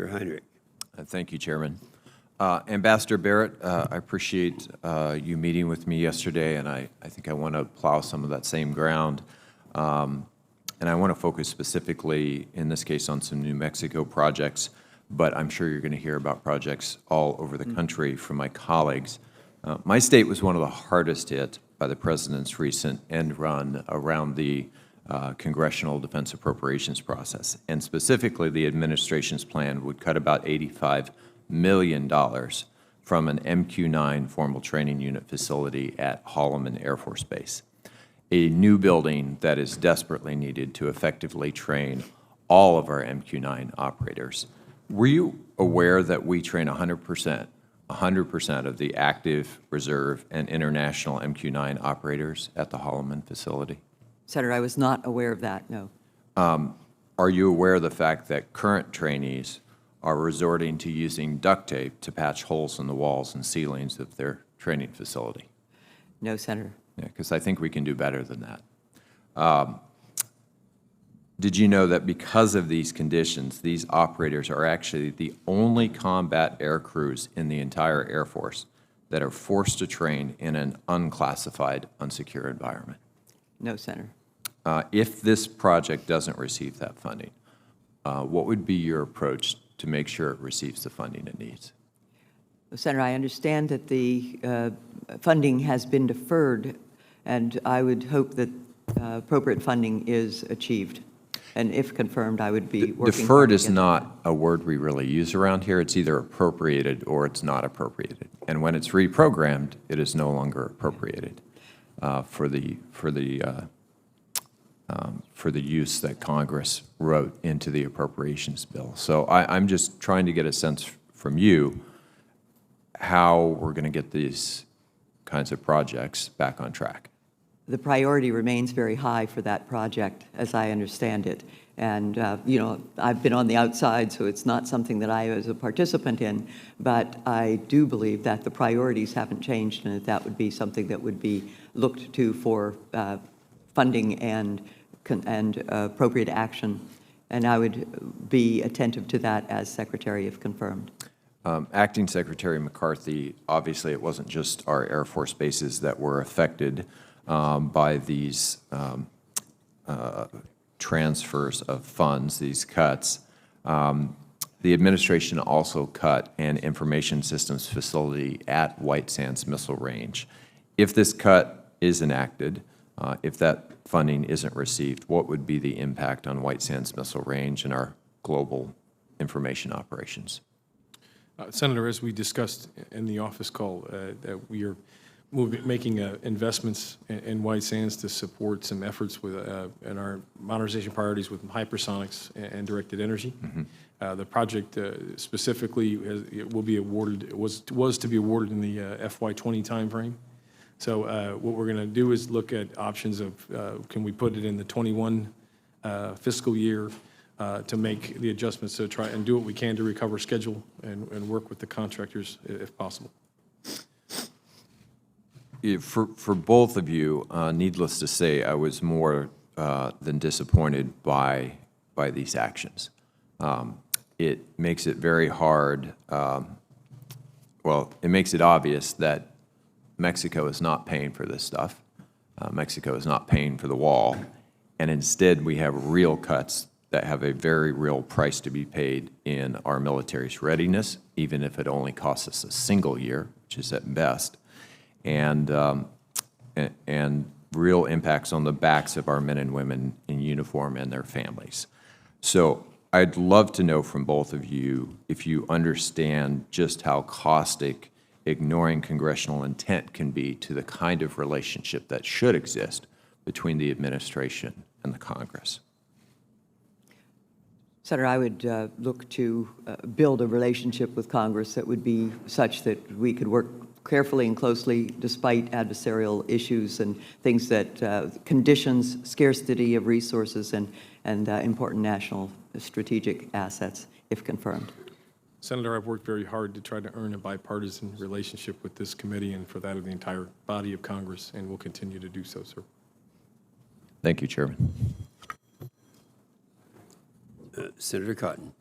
Heinrich. Thank you, Chairman. Ambassador Barrett, I appreciate you meeting with me yesterday, and I think I want to plow some of that same ground. And I want to focus specifically, in this case, on some New Mexico projects, but I'm sure you're going to hear about projects all over the country from my colleagues. My state was one of the hardest hit by the President's recent end run around the Congressional Defense Appropriations process, and specifically the administration's plan would cut about $85 million from an MQ-9 formal training unit facility at Holloman Air Force Base, a new building that is desperately needed to effectively train all of our MQ-9 operators. Were you aware that we train 100% of the active, reserve, and international MQ-9 operators at the Holloman facility? Senator, I was not aware of that, no. Are you aware of the fact that current trainees are resorting to using duct tape to patch holes in the walls and ceilings of their training facility? No, Senator. Yeah, because I think we can do better than that. Did you know that because of these conditions, these operators are actually the only combat air crews in the entire Air Force that are forced to train in an unclassified, unsecure environment? No, Senator. If this project doesn't receive that funding, what would be your approach to make sure it receives the funding it needs? Senator, I understand that the funding has been deferred, and I would hope that appropriate funding is achieved. And if confirmed, I would be working Deferred hard is to get not a word we really use around here. It's either appropriated or it's not appropriated. And when it's reprogrammed, it is no longer appropriated for the use that Congress wrote into the appropriations bill. So I'm just trying to get a sense from you how we're going to get these kinds of projects back on track. The priority remains very high for that project, as I understand it. And, you know, I've been on the outside, so it's not something that I was a participant in, but I do believe that the priorities haven't changed and that would be something that would be looked to for funding and appropriate action. And I would be attentive to that as Secretary if confirmed. Acting Secretary McCarthy, obviously it wasn't just our Air Force bases that were affected by these transfers of funds, these cuts. The administration also cut an information systems facility at White Sands Missile Range. If this cut is enacted, if that funding isn't received, what would be the impact on White Sands Missile Range and our global information operations? Senator, as we discussed in the office call, that we are making investments in White Sands to support some efforts with in our modernization priorities with hypersonics and directed energy. Mm-hmm. The project specifically will be awarded, was to be awarded in the FY20 timeframe. So what we're going to do is look at options of can we put it in the 21 fiscal year to make the adjustments to try and do what we can to recover schedule and work with the contractors if possible. For both of you, needless to say, I was more than disappointed by these actions. It makes it very hard, well, it makes it obvious that Mexico is not paying for this stuff. Mexico is not paying for the wall, and instead we have real cuts that have a very real price to be paid in our military's readiness, even if it only costs us a single year, which is at best. And real impacts on the backs of our men and women in uniform and their families. So I'd love to know from both of you if you understand just how caustic ignoring congressional intent can be to the kind of relationship that should exist between the administration and the Congress. Senator, I would look to build a relationship with Congress that would be such that we could work carefully and closely despite adversarial issues and things that conditions scarcity of resources and important national strategic assets, if confirmed. Senator, I've worked very hard to try to earn a bipartisan relationship with this committee and for that of the entire body of Congress, and will continue to do so, sir. Thank you, Chairman. Senator Cotton.